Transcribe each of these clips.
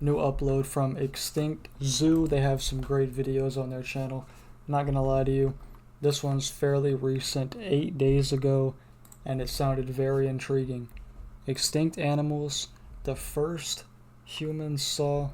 New upload from Extinct Zoo. They have some great videos on their channel. Not gonna lie to you, this one's fairly recent, 8 days ago, and it sounded very intriguing. Extinct animals, the first humans saw.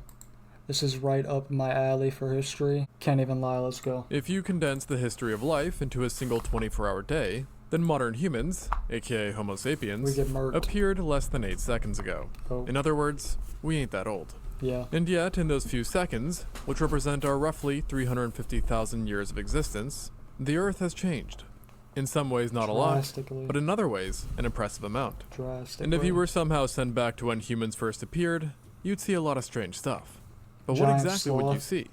This is right up my alley for history. Can't even lie, let's go. If you condense the history of life into a single 24-hour day, then modern humans, aka Homo We sapiens, get murked. appeared less than 8 seconds ago. Oh, In other words, we ain't that old. yeah. And yet, in those few seconds, which represent our roughly 350,000 years of existence, the Earth has changed. In some ways not a lot, Drastically. but in other ways, an impressive amount. Drastically. And if you were somehow sent back to when humans first appeared, you'd see a lot of strange stuff. But what Giant exactly would you sloth. see?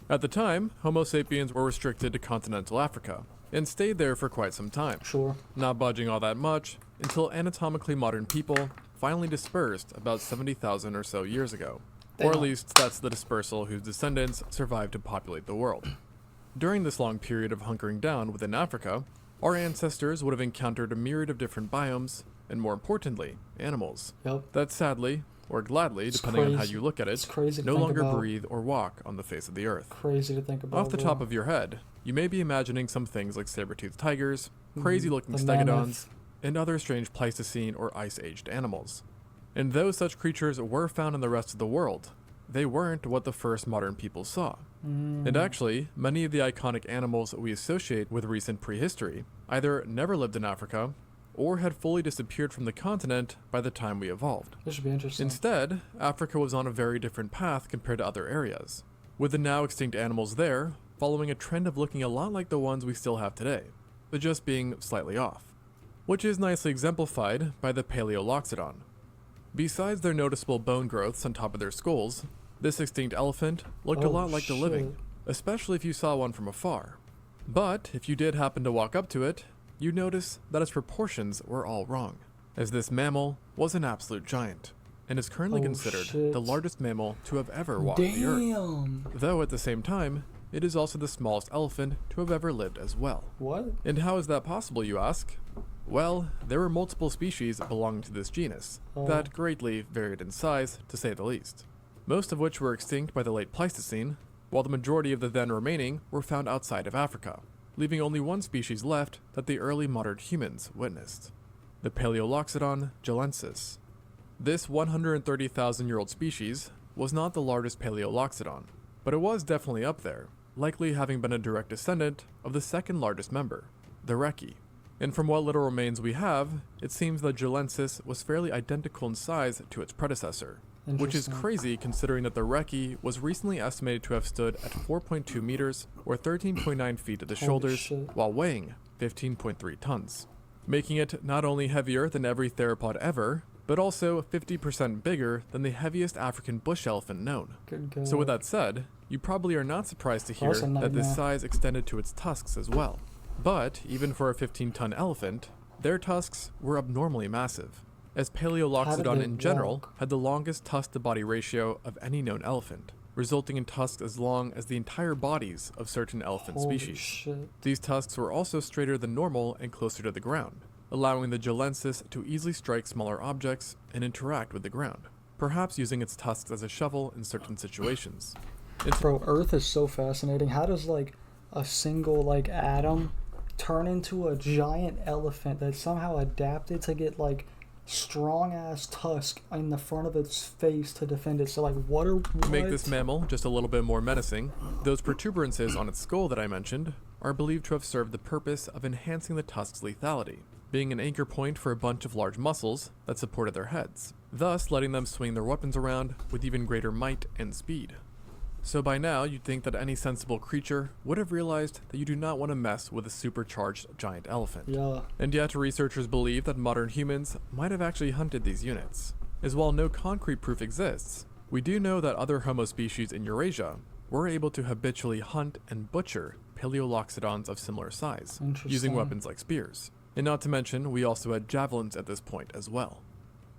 At the time, Homo sapiens were restricted to continental Africa, and stayed there for quite some time, Sure. not budging all that much until anatomically modern people finally dispersed about 70,000 or so years ago. Or at Damn. least that's the dispersal whose descendants survived to populate the world. During this long period of hunkering down within Africa, our ancestors would have encountered a myriad of different biomes, and more importantly, animals, Yep. that sadly, or gladly, It's depending on how crazy. you look at It's it, crazy to no think longer about. breathe or walk on the face of the earth. Crazy to think about. Off the top bro. of your head, you may be imagining some things like saber-toothed tigers, crazy-looking The stegodons, mammoth. and other strange Pleistocene or ice-aged animals. And though such creatures were found in the rest of the world, they weren't what the first modern people saw. And actually, many of the iconic animals we associate with recent prehistory either never lived in Africa, or had fully disappeared from the continent by the time we evolved. This should be interesting. Instead, Africa was on a very different path compared to other areas, with the now extinct animals there following a trend of looking a lot like the ones we still have today, but just being slightly off, which is nicely exemplified by the Paleoloxodon. Besides their noticeable bone growths on top of their skulls, this extinct elephant looked a Oh, lot like the living, shit. especially if you saw one from afar. But if you did happen to walk up to it, you'd notice that its proportions were all wrong, as this mammal was an absolute giant, and is currently Oh, considered shit. the largest mammal to have ever walked the earth. Damn. Though at the same time, it is also the smallest elephant to have ever lived as well. What? And how is that possible, you ask? Well, there were multiple species belonging to this genus Oh. that greatly varied in size, to say the least. Most of which were extinct by the late Pleistocene, while the majority of the then remaining were found outside of Africa, leaving only one species left that the early modern humans witnessed: the Paleoloxodon gilensis. This 130,000-year-old species was not the largest Paleoloxodon, but it was definitely up there, likely having been a direct descendant of the second largest member, the Reki. And from what little remains we have, it seems that gilensis was fairly identical in size to its predecessor, which is Interesting. crazy considering that the Reki was recently estimated to have stood at 4.2 meters or 13.9 feet at the Holy shoulders shit. while weighing 15.3 tons, making it not only heavier than every theropod ever, but also 50% bigger than the heaviest African bush elephant known. Good God. So with that said, you probably are not surprised to hear That's a that this nightmare. size extended to its tusks as well. But even for a 15-ton elephant, their tusks were abnormally massive, as Paleoloxodon they in general walk? had the longest tusk-to-body ratio of any known elephant, resulting in tusks as long as the entire bodies of certain elephant Holy species. shit. These tusks were also straighter than normal and closer to the ground, allowing the gilensis to easily strike smaller objects and interact with the ground, perhaps using its tusks as a shovel in certain situations. Bro, Earth is so fascinating. How does like a single like atom turn into a giant elephant that somehow adapted to get like strong ass tusk in the front of its face to defend it? So like what are To make this what? mammal just a little bit more menacing, those protuberances on its skull that I mentioned are believed to have served the purpose of enhancing the tusk's lethality, being an anchor point for a bunch of large muscles that supported their heads, thus letting them swing their weapons around with even greater might and speed. So by now, you'd think that any sensible creature would have realized that you do not want to mess with a supercharged giant elephant. Yeah. And yet researchers believe that modern humans might have actually hunted these units, as while no concrete proof exists, we do know that other Homo species in Eurasia were able to habitually hunt and butcher Paleoloxodons of similar size, using Interesting. weapons like spears. And not to mention, we also had javelins at this point as well.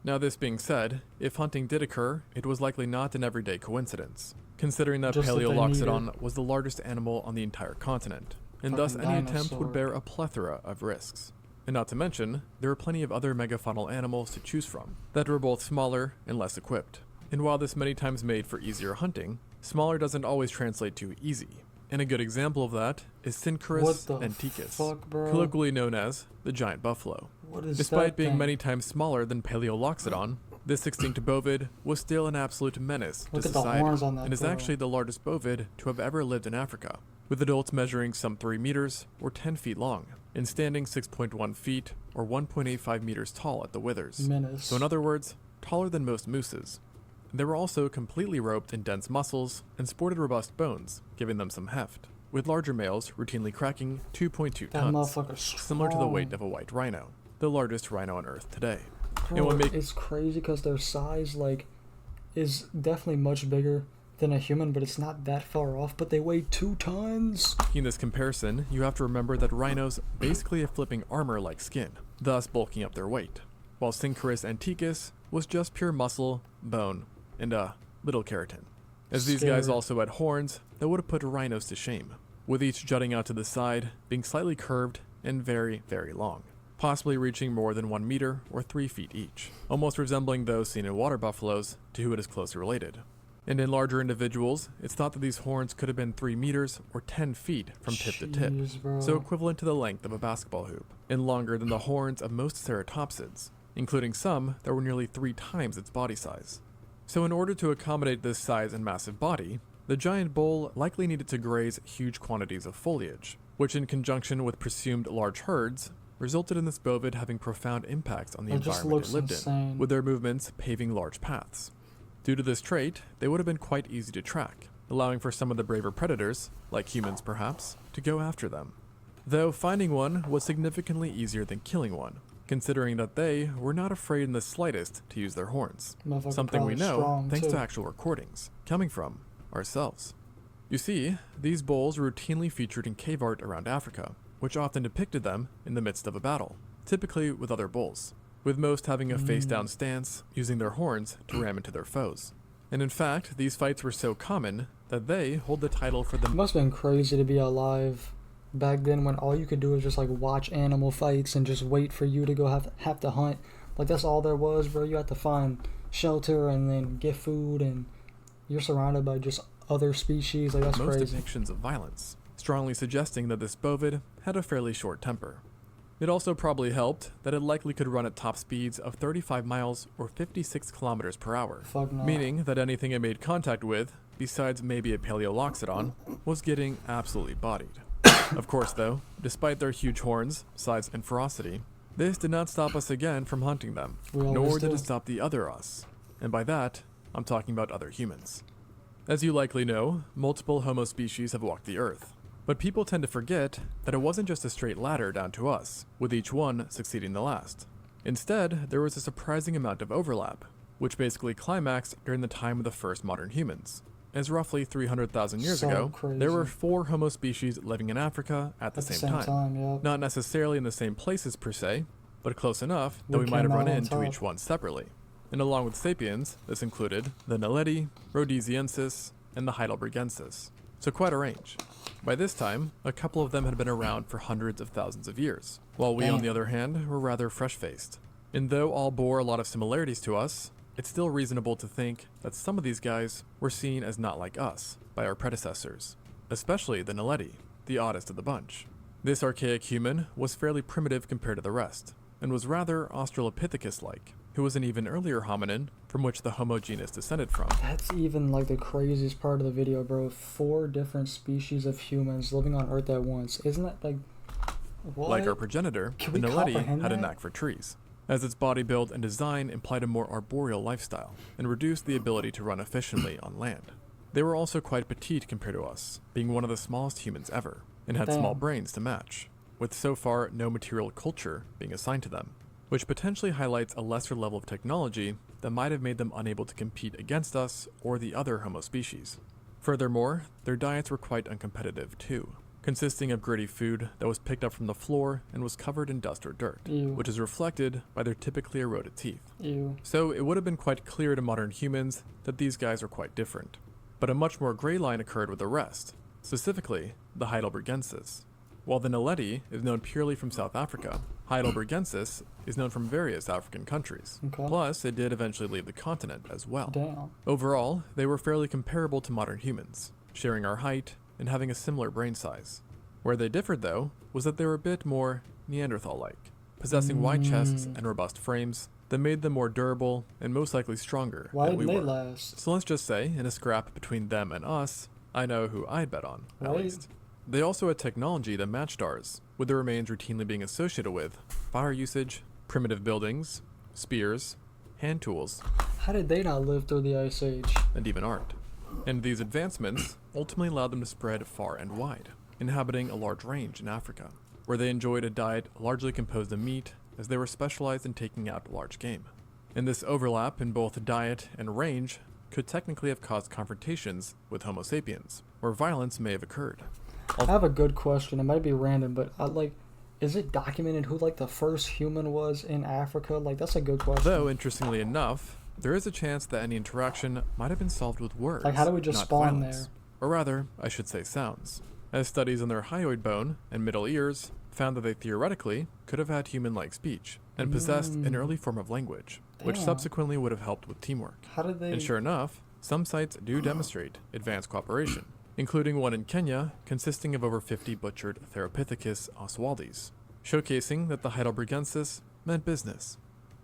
Now this being said, if hunting did occur, it was likely not an everyday coincidence, considering that Just that they Paleoloxodon was the largest animal on the entire continent, and thus Fucking any attempt dinosaur. would bear a plethora of risks. And not to mention, there were plenty of other megafaunal animals to choose from that were both smaller and less equipped. And while this many times made for easier hunting, smaller doesn't always translate to easy. And a good example of that is Syncharis anticus, fuck, bro? colloquially known as the giant buffalo. What is Despite that being thing? many times smaller than Paleoloxodon, this extinct bovid was still an absolute menace Look to at the society, horns on that and is bro. actually the largest bovid to have ever lived in Africa, with adults measuring some 3 meters or 10 feet long, and standing 6.1 feet or 1.85 meters tall at the withers. Menace. So in other words, taller than most mooses. They were also completely roped in dense muscles and sported robust bones, giving them some heft, with larger males routinely cracking 2.2 that tons, motherfucker's similar to the weight strong. of a white rhino, the largest rhino on Earth today. Bro, And what make- it's crazy because their size is definitely much bigger than a human, but it's not that far off. But they weigh 2 tons. In this comparison, you have to remember that rhinos basically have flipping armor-like skin, thus bulking up their weight, while Syncharis anticus was just pure muscle, bone, and a little keratin. As these guys Scary. also had horns that would have put rhinos to shame, with each jutting out to the side, being slightly curved and very, very long, possibly reaching more than 1 meter or 3 feet each, almost resembling those seen in water buffaloes, to who it is closely related. And in larger individuals, it's thought that these horns could have been 3 meters or 10 feet from tip to tip, Jeez, bro. so equivalent to the length of a basketball hoop, and longer than the horns of most ceratopsids, including some that were nearly 3 times its body size. So in order to accommodate this size and massive body, the giant bull likely needed to graze huge quantities of foliage, which in conjunction with presumed large herds, resulted in this bovid having profound impacts on the It just environment looks it lived insane. in, with their movements paving large paths. Due to this trait, they would have been quite easy to track, allowing for some of the braver predators, like humans perhaps, to go after them. Though finding one was significantly easier than killing one, considering that they were not afraid in the slightest to use their horns. Motherfucker Something we probably know strong, thanks too. to actual recordings, coming from ourselves. You see, these bulls routinely featured in cave art around Africa, which often depicted them in the midst of a battle, typically with other bulls, with most having a face-down stance, using their horns to ram into their foes. And in fact, these fights were so common that they hold the title for the It must have been crazy to be alive back then when all you could do was just watch animal fights and just wait for you to go have to hunt. That's all there was, bro. You had to find shelter and then get food, and you're surrounded by just other species. That's most crazy. depictions of violence, strongly suggesting that this bovid had a fairly short temper. It also probably helped that it likely could run at top speeds of 35 miles or 56 kilometers per hour, Fuck no. meaning that anything it made contact with, besides maybe a Paleoloxodon, was getting absolutely bodied. Of course though, despite their huge horns, size, and ferocity, this did not stop us again from hunting them, We always nor did do. it stop the other us. And by that, I'm talking about other humans. As you likely know, multiple Homo species have walked the Earth. But people tend to forget that it wasn't just a straight ladder down to us, with each one succeeding the last. Instead, there was a surprising amount of overlap, which basically climaxed during the time of the first modern humans. As roughly 300,000 years So ago, crazy. there were 4 Homo species living in Africa at the same time. Yeah. Not necessarily in the same places per se, but close enough that We we might have came run out on into top. each one separately. And along with sapiens, this included the Naledi, Rhodesiensis, and the Heidelbergensis. So quite a range. By this time, a couple of them had been around for hundreds of thousands of years, while we, on the Damn. other hand, were rather fresh-faced. And though all bore a lot of similarities to us, it's still reasonable to think that some of these guys were seen as not like us by our predecessors, especially the Naledi, the oddest of the bunch. This archaic human was fairly primitive compared to the rest, and was rather Australopithecus-like, who was an even earlier hominin from which the Homo genus descended from. That's even the craziest part of the video, bro. 4 different species of humans living on Earth at once. Isn't that what? Like our progenitor, Can the we Naledi comprehend had a that? knack for trees, as its body build and design implied a more arboreal lifestyle, and reduced the ability to run efficiently on land. They were also quite petite compared to us, being one of the smallest humans ever, and had small Damn. brains to match, with so far no material culture being assigned to them, which potentially highlights a lesser level of technology that might have made them unable to compete against us or the other Homo species. Furthermore, their diets were quite uncompetitive too, consisting of gritty food that was picked up from the floor and was covered in dust or dirt, Ew. which is reflected by their typically eroded teeth. Ew. So it would have been quite clear to modern humans that these guys are quite different. But a much more gray line occurred with the rest, specifically the Heidelbergensis. While the Naledi is known purely from South Africa, Heidelbergensis is known from various African countries. Okay. Plus, it did eventually leave the continent as well. Damn. Overall, they were fairly comparable to modern humans, sharing our height and having a similar brain size. Where they differed, though, was that they were a bit more Neanderthal-like, possessing wide chests and robust frames that made them more durable and most likely stronger Why than we didn't they were. last? So let's just say, in a scrap between them and us, I know who I'd bet on, at Right. least. They also had technology that matched ours, with the remains routinely being associated with fire usage, primitive buildings, spears, hand tools, How did they not live through the Ice Age? and even art. And these advancements ultimately allowed them to spread far and wide, inhabiting a large range in Africa, where they enjoyed a diet largely composed of meat, as they were specialized in taking out large game. And this overlap in both diet and range could technically have caused confrontations with Homo sapiens, where violence may have occurred. I have a good question. It might be random, but is it documented who like the first human was in Africa? Like that's a good question. Though, interestingly enough, there is a chance that any interaction might have been solved with words. Like, how do we just not spawn violence. there? Or rather, I should say sounds, as studies on their hyoid bone and middle ears found that they theoretically could have had human-like speech and possessed an early form of language, which Damn. subsequently would have helped with teamwork. How did they? And sure enough, some sites do demonstrate advanced cooperation, including one in Kenya consisting of over 50 butchered Theropithecus oswaldis, showcasing that the Heidelbergensis meant business.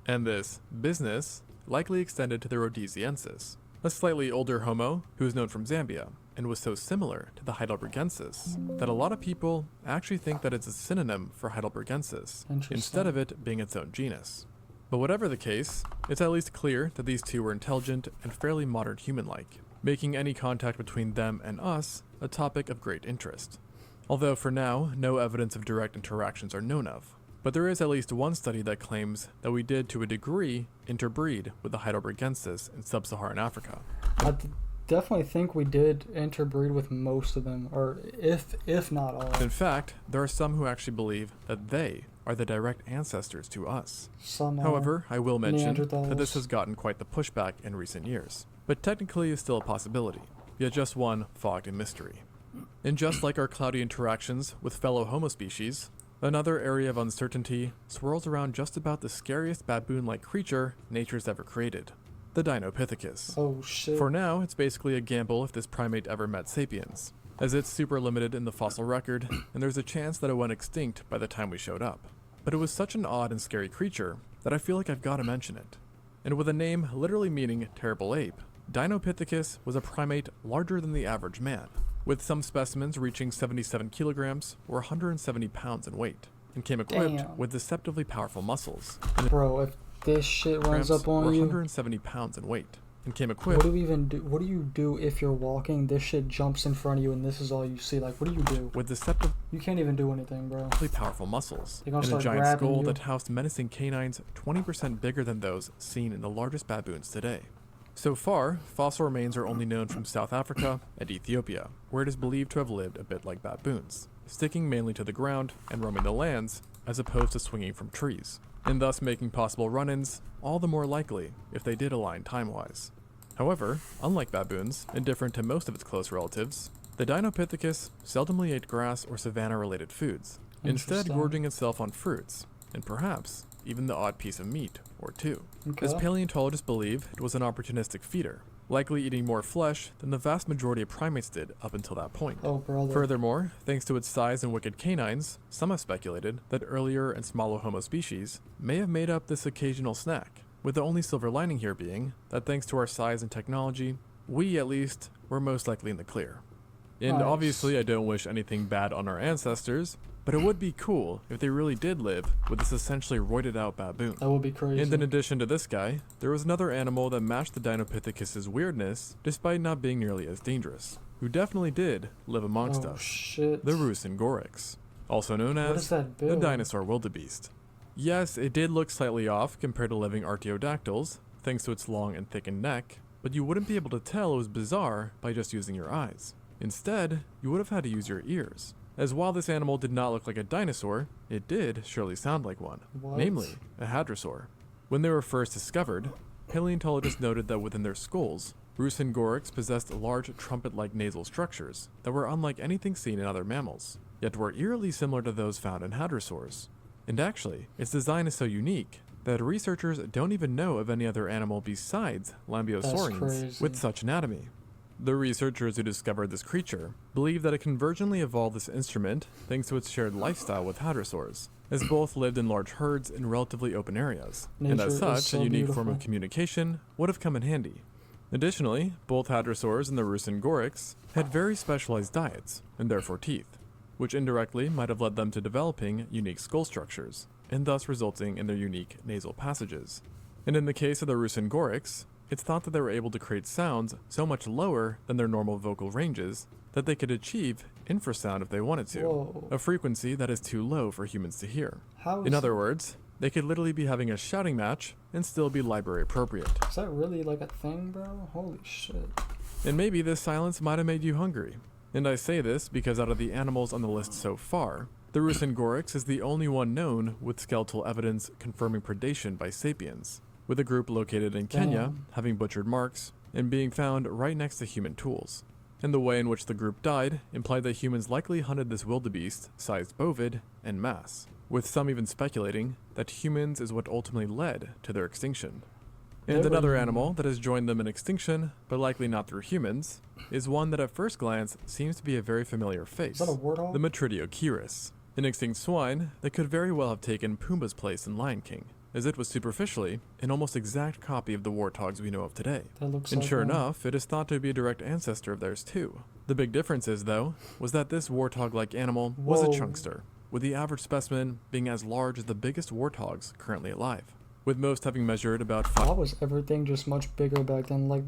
And this business likely extended to the Rhodesiensis, a slightly older Homo who is known from Zambia and was so similar to the Heidelbergensis that a lot of people actually think that it's a synonym for Heidelbergensis Interesting. instead of it being its own genus. But whatever the case, it's at least clear that these two were intelligent and fairly modern human-like, making any contact between them and us a topic of great interest. Although for now, no evidence of direct interactions are known of. But there is at least one study that claims that we did to a degree interbreed with the Heidelbergensis in sub-Saharan Africa. Definitely think we did interbreed with most of them, or if not all. In fact, there are some who actually believe that they are the direct ancestors to us. Some are. However, I will mention that this Neanderthals. has gotten quite the pushback in recent years, but technically is still a possibility, yet just one fogged in mystery. And just like our cloudy interactions with fellow Homo species, another area of uncertainty swirls around just about the scariest baboon-like creature nature's ever created, the Dinopithecus. Oh shit. For now, it's basically a gamble if this primate ever met sapiens, as it's super limited in the fossil record, and there's a chance that it went extinct by the time we showed up. But it was such an odd and scary creature that I feel like I've got to mention it. And with a name literally meaning terrible ape, Dinopithecus was a primate larger than the average man, with some specimens reaching 77 kilograms or 170 pounds in weight, and came equipped Damn. with deceptively powerful muscles. Bro, if this shit runs up or on you, 170 pounds in weight, and came what equipped do we even do? What do you do if you're walking? This shit jumps in front of you, and this is all you see. Like, what do you do? with deceptively You can't even do anything, bro. powerful muscles, They gonna and a start giant grabbing skull you. that housed menacing canines 20% bigger than those seen in the largest baboons today. So far, fossil remains are only known from South Africa and Ethiopia, where it is believed to have lived a bit like baboons, sticking mainly to the ground and roaming the lands as opposed to swinging from trees, and thus making possible run-ins all the more likely if they did align time-wise. However, unlike baboons, and different to most of its close relatives, the Dinopithecus seldomly ate grass or savanna-related foods, instead Interesting. gorging itself on fruits, and perhaps even the odd piece of meat or two. Okay. As paleontologists believe, it was an opportunistic feeder, likely eating more flesh than the vast majority of primates did up until that point. Oh, brother. Furthermore, thanks to its size and wicked canines, some have speculated that earlier and smaller Homo species may have made up this occasional snack, with the only silver lining here being that thanks to our size and technology, we, at least, were most likely in the clear. And Nice. obviously I don't wish anything bad on our ancestors, but it would be cool if they really did live with this essentially roided out baboon. That would be crazy. And in addition to this guy, there was another animal that matched the Dinopithecus' weirdness, despite not being nearly as dangerous, who definitely did live amongst oh us. shit. The Rusengorix, also known What as is that the build? dinosaur wildebeest. Yes, it did look slightly off compared to living archaeodactyls, thanks to its long and thickened neck, but you wouldn't be able to tell it was bizarre by just using your eyes. Instead, you would have had to use your ears, as while this animal did not look like a dinosaur, it did surely sound like one, What? namely a hadrosaur. When they were first discovered, paleontologists noted that within their skulls, Rusengorix possessed large trumpet-like nasal structures that were unlike anything seen in other mammals, yet were eerily similar to those found in hadrosaurs. And actually, its design is so unique that researchers don't even know of any other animal besides Lambeosaurines crazy. with such anatomy. The researchers who discovered this creature believe that it convergently evolved this instrument thanks to its shared lifestyle with hadrosaurs, as both lived in large herds in relatively open areas, and Nature as is such, so a unique form of beautiful. communication would have come in handy. Additionally, both hadrosaurs and the Rusengorix had very specialized diets, and therefore teeth, which indirectly might have led them to developing unique skull structures, and thus resulting in their unique nasal passages. And in the case of the Rusengorix, it's thought that they were able to create sounds so much lower than their normal vocal ranges that they could achieve infrasound if they wanted to, Whoa. a frequency that is too low for humans to hear. How In is, other words, they could literally be having a shouting match and still be library appropriate. is that really like a thing, bro? Holy shit. And maybe this silence might have made you hungry. And I say this because out of the animals on the list so far, the Rusengorix is the only one known with skeletal evidence confirming predation by sapiens, with a group located in Kenya Damn. having butchered marks and being found right next to human tools. And the way in which the group died implied that humans likely hunted this wildebeest-sized bovid en masse, with some even speculating that humans is what ultimately led to their extinction. And They were- another animal that has joined them in extinction, but likely not through humans, is one that at first glance seems to be a very familiar face, Is that a warthog? the Metridiocheirus, an extinct swine that could very well have taken Pumbaa's place in Lion King, as it was superficially an almost exact copy of the warthogs we know of today. That looks And like sure one. enough, it is thought to be a direct ancestor of theirs too. The big difference is, though, was that this warthog-like animal was a Whoa. chunkster, with the average specimen being as large as the biggest warthogs currently alive, with most having measured about Why was everything just much bigger back then? Like,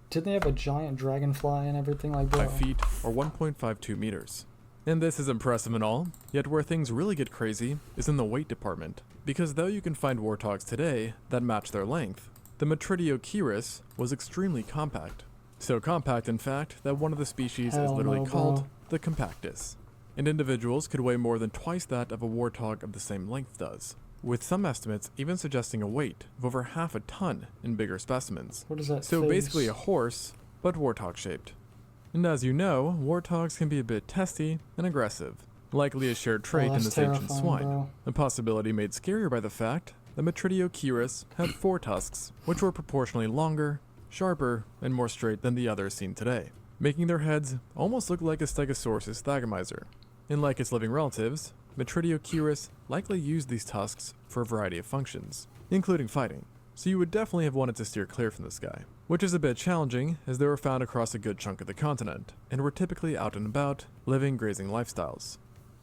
didn't they have a giant dragonfly and everything like that? 5 feet or 1.52 meters. And this is impressive and all, yet where things really get crazy is in the weight department, because though you can find warthogs today that match their length, the Metridiocheirus was extremely compact. So compact, in fact, that one of the species is Hell literally no, called bro. the compactus. And individuals could weigh more than twice that of a warthog of the same length does, with some estimates even suggesting a weight of over half a ton in bigger specimens. What is that? So face? basically a horse, but warthog shaped. And as you know, warthogs can be a bit testy and aggressive, likely a shared trait in that's this ancient terrifying, swine. bro. A possibility made scarier by the fact that Metridiocheirus had 4 tusks, which were proportionally longer, sharper, and more straight than the others seen today, making their heads almost look like a Stegosaurus thagomizer. And like its living relatives, Metridiocheirus likely used these tusks for a variety of functions, including fighting. So you would definitely have wanted to steer clear from this guy, which is a bit challenging as they were found across a good chunk of the continent, and were typically out and about, living grazing lifestyles.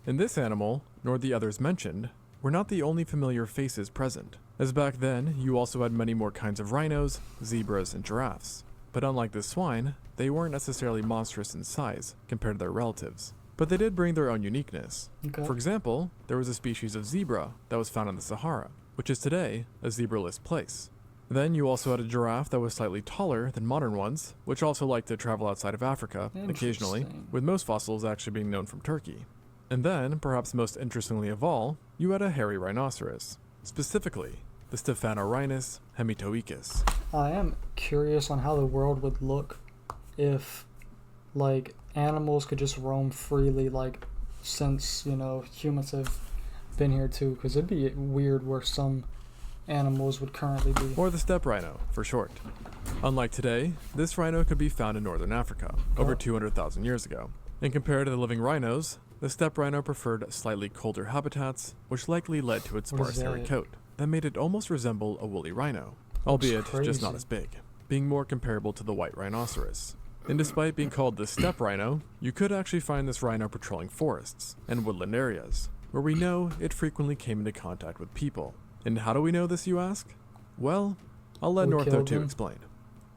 And this animal, nor the others mentioned, were not the only familiar faces present, as back then you also had many more kinds of rhinos, zebras, and giraffes. But unlike this swine, they weren't necessarily monstrous in size compared to their relatives, but they did bring their own uniqueness. Okay. For example, there was a species of zebra that was found in the Sahara, which is today a zebraless place. Then you also had a giraffe that was slightly taller than modern ones, which also liked to travel outside of Africa occasionally, Interesting. with most fossils actually being known from Turkey. And then, perhaps most interestingly of all, you had a hairy rhinoceros, specifically the Stephanorhinus hemitoicus. I am curious on how the world would look if, like, animals could just roam freely, like, since, you know, humans have been here too, because it'd be weird where some animals would currently be. Or the steppe rhino, for short. Unlike today, this rhino could be found in northern Africa, over Oh. 200,000 years ago. And compared to the living rhinos, the steppe rhino preferred slightly colder habitats, which likely led to its What is sparse hairy that? coat that made it almost resemble a woolly rhino, albeit just not crazy. as big, being more comparable to the white rhinoceros. And despite being called the steppe rhino, you could actually find this rhino patrolling forests and woodland areas, where we know it frequently came into contact with people. And how do we know this, you ask? Well, I'll let We Northo killed 2 them. explain.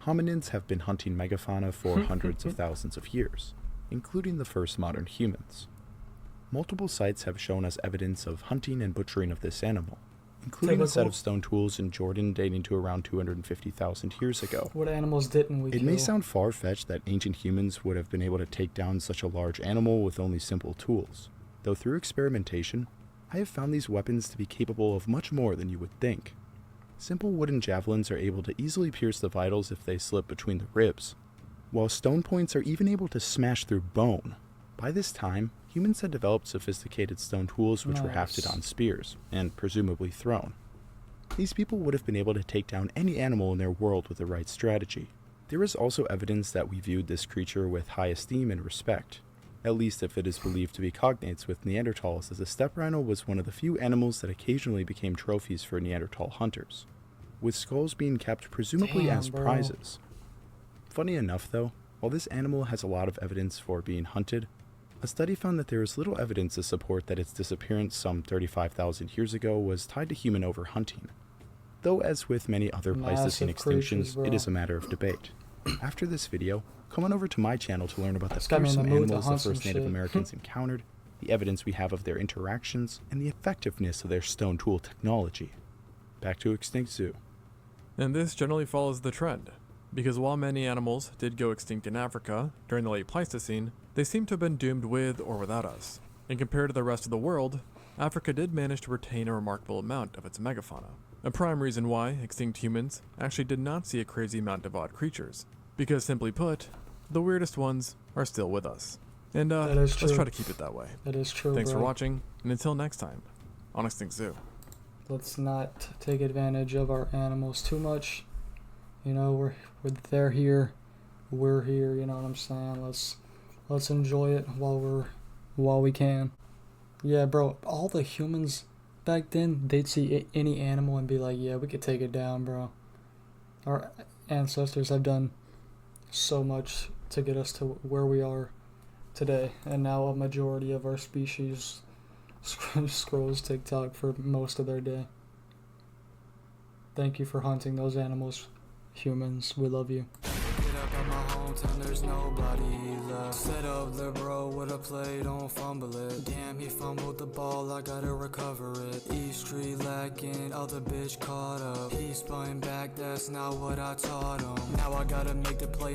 Hominins have been hunting megafauna for hundreds of thousands of years, including the first modern humans. Multiple sites have shown us evidence of hunting and butchering of this animal, including a set Typical. of stone tools in Jordan dating to around 250,000 years ago. What animals didn't we It kill? may sound far-fetched that ancient humans would have been able to take down such a large animal with only simple tools, though through experimentation, I have found these weapons to be capable of much more than you would think. Simple wooden javelins are able to easily pierce the vitals if they slip between the ribs, while stone points are even able to smash through bone. By this time, humans had developed sophisticated stone tools which were hafted Nice. on spears, and presumably thrown. These people would have been able to take down any animal in their world with the right strategy. There is also evidence that we viewed this creature with high esteem and respect, at least if it is believed to be cognates with Neanderthals, as the steppe rhino was one of the few animals that occasionally became trophies for Neanderthal hunters, with skulls being kept presumably Damn, as bro. prizes. Funny enough though, while this animal has a lot of evidence for being hunted, a study found that there is little evidence to support that its disappearance some 35,000 years ago was tied to human overhunting. Though as with many other Pleistocene Massive creatures, extinctions, bro. it is a matter of debate. After this video, come on over to my channel to learn about the It's got me in the fearsome mood to animals the hunt some first Native shit. Americans encountered, the evidence we have of their interactions, and the effectiveness of their stone tool technology. Back to Extinct Zoo. And this generally follows the trend, because while many animals did go extinct in Africa during the late Pleistocene, they seem to have been doomed with or without us. And compared to the rest of the world, Africa did manage to retain a remarkable amount of its megafauna. A prime reason why extinct humans actually did not see a crazy amount of odd creatures, because simply put, the weirdest ones are still with us. And That is let's true. try to keep it that way. That is true, Thanks bro. for watching, and until next time, on Extinct Zoo. Let's not take advantage of our animals too much. You know, they're here, we're here. You know what I'm saying? Let's enjoy it while we can. Yeah, bro. All the humans back then, they'd see any animal and be like, "Yeah, we could take it down, bro." Our ancestors have done so much to get us to where we are today, and now a majority of our species scrolls TikTok for most of their day. Thank you for hunting those animals, humans. We love you. Get up at my hometown, there's nobody left. Set up the bro with a play, don't fumble it. Damn, he fumbled the ball, I gotta recover it. East Street lacking, other bitch caught up. He spun back, that's not what I taught him. Now I gotta make the play.